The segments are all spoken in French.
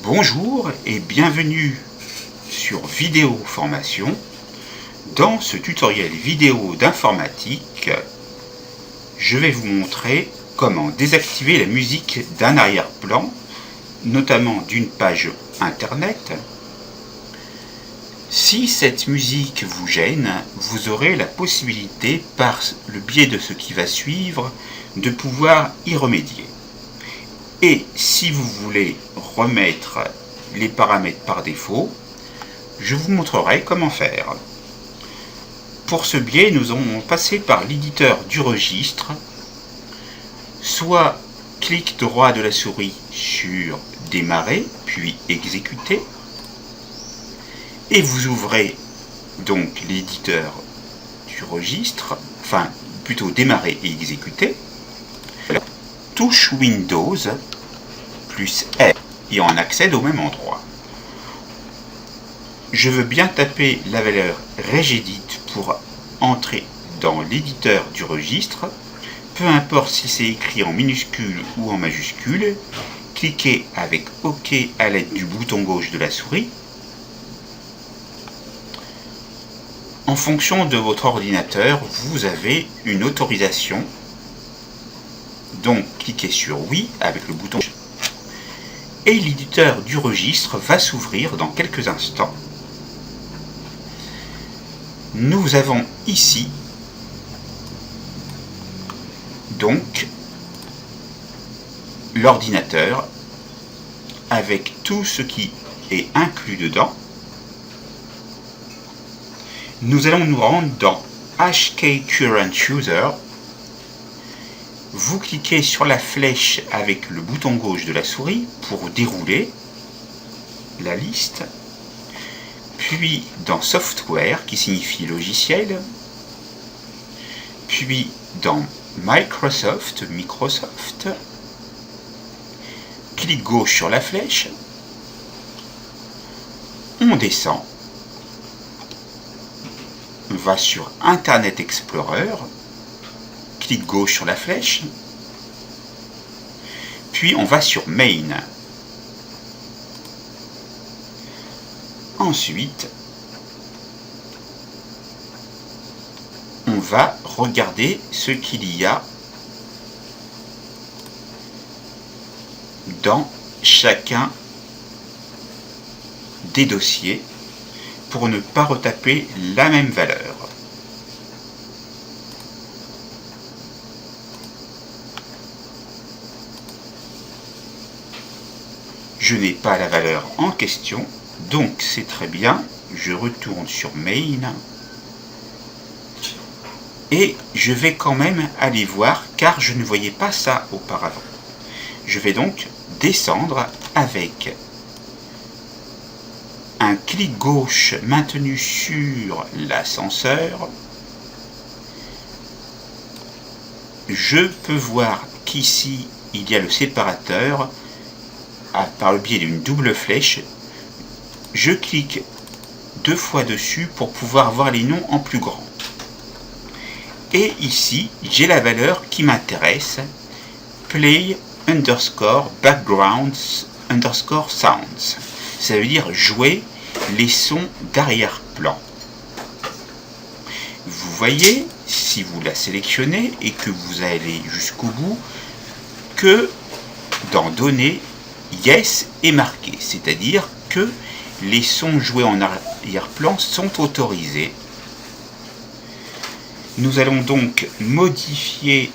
Bonjour et bienvenue sur Vidéo Formation. Dans ce tutoriel vidéo d'informatique, je vais vous montrer comment désactiver la musique d'un arrière-plan, notamment d'une page internet. Si cette musique vous gêne, vous aurez la possibilité, par le biais de ce qui va suivre, de pouvoir y remédier. Et si vous voulez remettre les paramètres par défaut, je vous montrerai comment faire. Pour ce biais, nous allons passer par l'éditeur du registre, soit clic droit de la souris sur Démarrer, puis Exécuter, et vous ouvrez donc l'éditeur du registre, enfin plutôt Démarrer et Exécuter. Touche Windows plus R et on accède au même endroit. Je veux bien taper la valeur Regedit pour entrer dans l'éditeur du registre. Peu importe si c'est écrit en minuscule ou en majuscule, cliquez avec OK à l'aide du bouton gauche de la souris. En fonction de votre ordinateur, vous avez une autorisation. Donc cliquez sur Oui avec le bouton et l'éditeur du registre va s'ouvrir dans quelques instants. Nous avons ici donc l'ordinateur avec tout ce qui est inclus dedans. Nous allons nous rendre dans HK Current User. Vous cliquez sur la flèche avec le bouton gauche de la souris pour dérouler la liste, puis dans Software qui signifie logiciel, puis dans Microsoft, clic gauche sur la flèche, on descend, on va sur Internet Explorer, clic gauche sur la flèche, puis on va sur Main. Ensuite, on va regarder ce qu'il y a dans chacun des dossiers pour ne pas retaper la même valeur. Je n'ai pas la valeur en question, donc c'est très bien. Je retourne sur Main et je vais quand même aller voir car je ne voyais pas ça auparavant. Je vais donc descendre avec un clic gauche maintenu sur l'ascenseur. Je peux voir qu'ici il y a le séparateur. Par le biais d'une double flèche, je clique deux fois dessus pour pouvoir voir les noms en plus grand. Et ici, j'ai la valeur qui m'intéresse, play _backgrounds _sounds. Ça veut dire jouer les sons d'arrière-plan. Vous voyez, si vous la sélectionnez et que vous allez jusqu'au bout, que dans Données, Yes est marqué, c'est-à-dire que les sons joués en arrière-plan sont autorisés. Nous allons donc modifier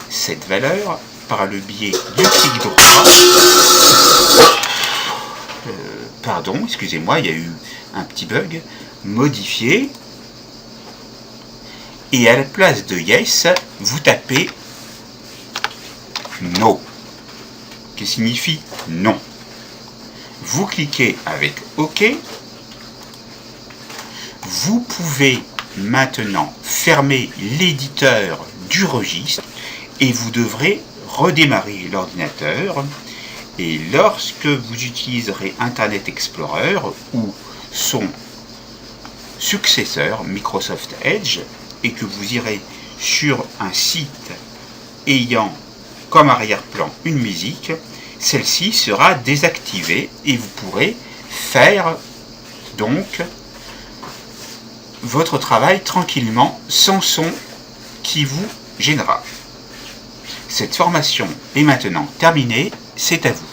cette valeur par le biais du clic droit. Pardon, excusez-moi, il y a eu un petit bug. Modifier. Et à la place de Yes, vous tapez No, qui signifie non. Vous cliquez avec OK. Vous pouvez maintenant fermer l'éditeur du registre et vous devrez redémarrer l'ordinateur. Et lorsque vous utiliserez Internet Explorer ou son successeur Microsoft Edge et que vous irez sur un site ayant comme arrière-plan une musique, celle-ci sera désactivée et vous pourrez faire donc votre travail tranquillement sans son qui vous gênera. Cette formation est maintenant terminée, c'est à vous.